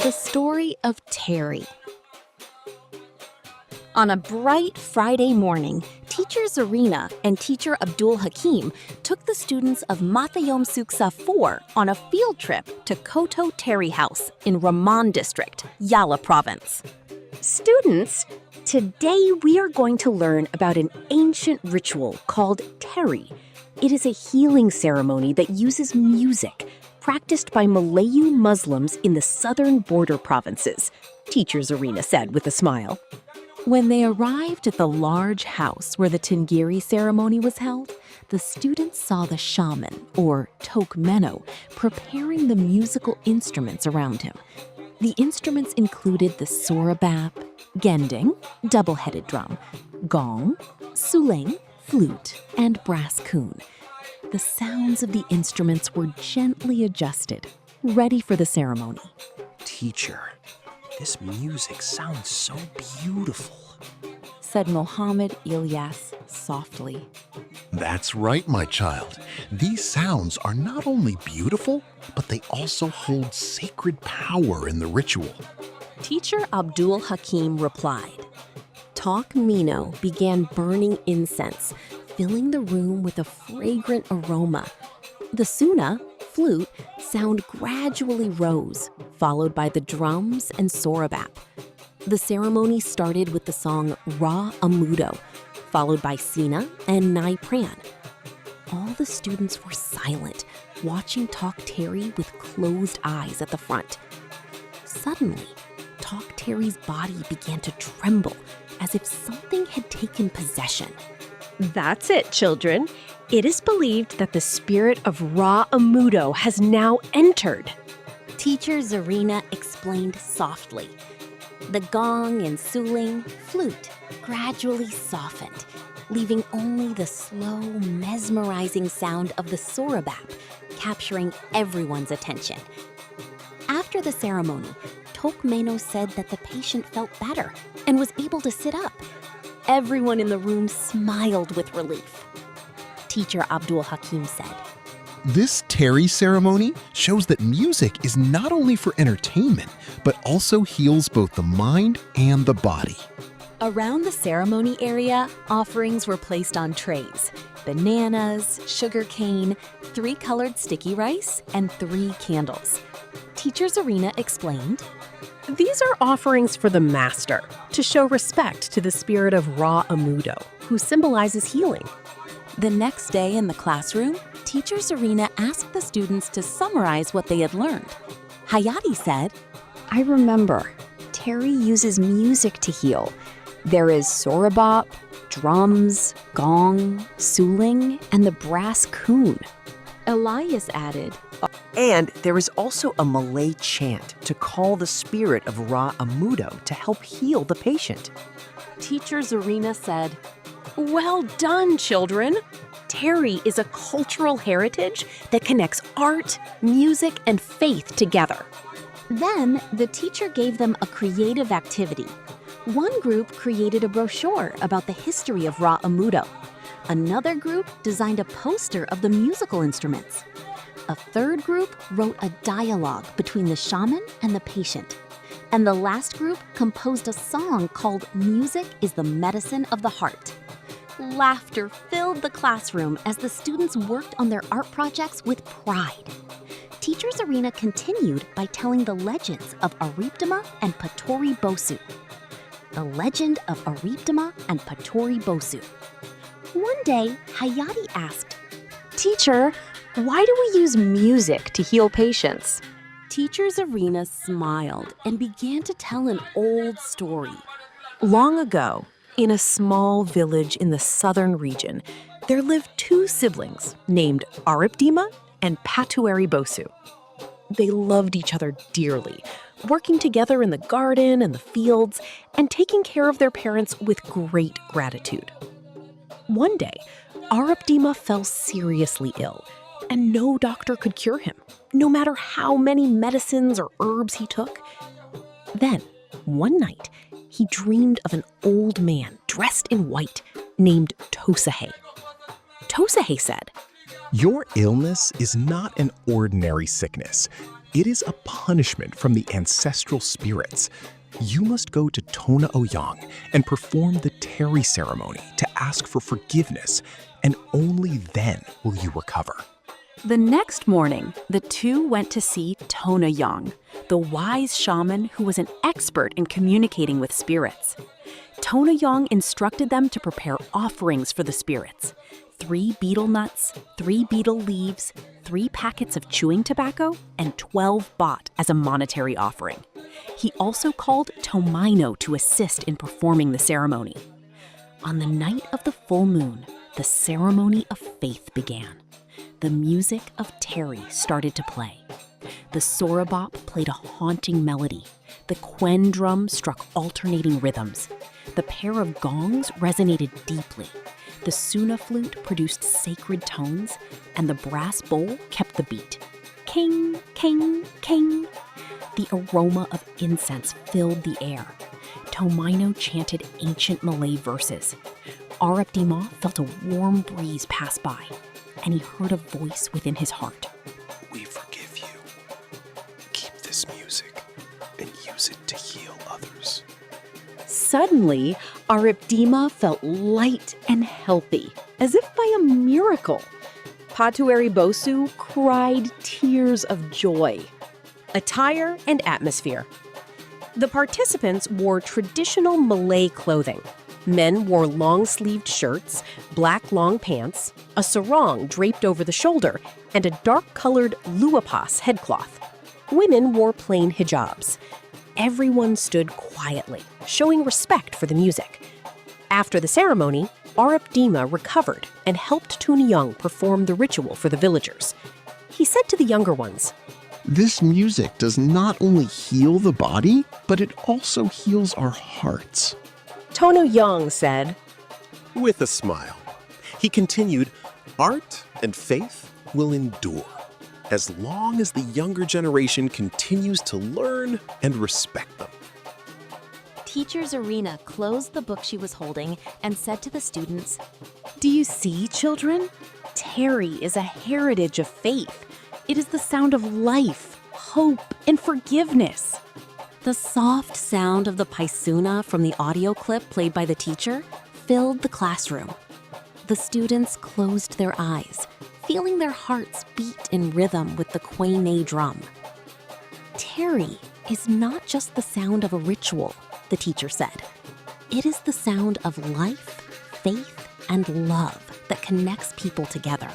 The story of Teri. On a bright Friday morning, Teacher Zarina and Teacher Abdul Hakim took the students of Mathayom Suksa 4 on a field trip to Koto Teri House in Raman District, Yala Province. Students, today we are going to learn about an ancient ritual called Teri. It is a healing ceremony that uses music, practiced by Malayu Muslims in the southern border provinces, Teacher Zarina said with a smile. When they arrived at the large house where the Tingiri ceremony was held, the students saw the shaman, or Tokmeno, preparing the musical instruments around him. The instruments included the sorabap, gending, double-headed drum, gong, suleng, flute, and brass kun. The sounds of the instruments were gently adjusted, ready for the ceremony. Teacher, this music sounds so beautiful, said Mohammed Ilyas softly. That's right, my child. These sounds are not only beautiful, but they also hold sacred power in the ritual. Teacher Abdul Hakim replied. Tokmeno began burning incense, filling the room with a fragrant aroma. The suna, flute, sound gradually rose, followed by the drums and sorabap. The ceremony started with the song Ra Amudo, followed by Sina and Nai Pran. All the students were silent, watching Tok Teri with closed eyes at the front. Suddenly, Tok Teri's body began to tremble, as if something had taken possession. That's it, children. It is believed that the spirit of Ra Amudo has now entered. Teacher Zarina explained softly. The gong and suling, flute, gradually softened, leaving only the slow, mesmerizing sound of the sorabap, capturing everyone's attention. After the ceremony, Tokmeno said that the patient felt better and was able to sit up. Everyone in the room smiled with relief. Teacher Abdul Hakim said, This Teri ceremony shows that music is not only for entertainment, but also heals both the mind and the body. Around the ceremony area, offerings were placed on trays: bananas, sugar cane, 3 colored sticky rice, and 3 candles. Teacher Zarina explained, These are offerings for the master, to show respect to the spirit of Ra Amudo, who symbolizes healing. The next day in the classroom, Teacher Zarina asked the students to summarize what they had learned. Hayati said, I remember. Teri uses music to heal. There is sorabap, drums, gong, suling, and the brass kun. Elias added, And there is also a Malay chant to call the spirit of Ra Amudo to help heal the patient. Teacher Zarina said, Well done, children! Teri is a cultural heritage that connects art, music, and faith together. Then the teacher gave them a creative activity. One group created a brochure about the history of Ra Amudo. Another group designed a poster of the musical instruments. A third group wrote a dialogue between the shaman and the patient. And the last group composed a song called Music is the Medicine of the Heart. Laughter filled the classroom as the students worked on their art projects with pride. Teacher Zarina continued by telling the legends of Ariptama and Patori Bosu. The legend of Ariptama and Patori Bosu. One day, Hayati asked, Teacher, why do we use music to heal patients? Teacher Zarina smiled and began to tell an old story. Long ago, in a small village in the southern region, there lived 2 siblings named Aripdima and Patueri Bosu. They loved each other dearly, working together in the garden and the fields, and taking care of their parents with great gratitude. One day, Aripdima fell seriously ill, and no doctor could cure him, no matter how many medicines or herbs he took. Then, one night, he dreamed of an old man dressed in white named Tosahe. Tosahe said, Your illness is not an ordinary sickness. It is a punishment from the ancestral spirits. You must go to Tona Oyang and perform the Teri ceremony to ask for forgiveness, and only then will you recover. The next morning, the two went to see Tona Yang, the wise shaman who was an expert in communicating with spirits. Tona Yang instructed them to prepare offerings for the spirits: 3 betel nuts, 3 betel leaves, 3 packets of chewing tobacco, and 12 baht as a monetary offering. He also called Tomino to assist in performing the ceremony. On the night of the full moon, the ceremony of faith began. The music of Teri started to play. The sorabop played a haunting melody. The quen drum struck alternating rhythms. The pair of gongs resonated deeply. The suna flute produced sacred tones, and the brass bowl kept the beat. King, king, king. The aroma of incense filled the air. Tomino chanted ancient Malay verses. Arapdima felt a warm breeze pass by, and he heard a voice within his heart. We forgive you. Keep this music and use it to heal others. Suddenly, Arapdima felt light and healthy, as if by a miracle. Patuari Bosu cried tears of joy. Attire and atmosphere. The participants wore traditional Malay clothing. Men wore long-sleeved shirts, black long pants, a sarong draped over the shoulder, and a dark-colored luapas headcloth. Women wore plain hijabs. Everyone stood quietly, showing respect for the music. After the ceremony, Arapdima recovered and helped Tuniyang perform the ritual for the villagers. He said to the younger ones, This music does not only heal the body, but it also heals our hearts. Tona Yang said, With a smile, he continued, art and faith will endure as long as the younger generation continues to learn and respect them. Teacher Zarina closed the book she was holding and said to the students, Do you see, children? Teri is a heritage of faith. It is the sound of life, hope, and forgiveness. The soft sound of the paisuna from the audio clip played by the teacher filled the classroom. The students closed their eyes, feeling their hearts beat in rhythm with the quene drum. Teri is not just the sound of a ritual, the teacher said. It is the sound of life, faith, and love that connects people together.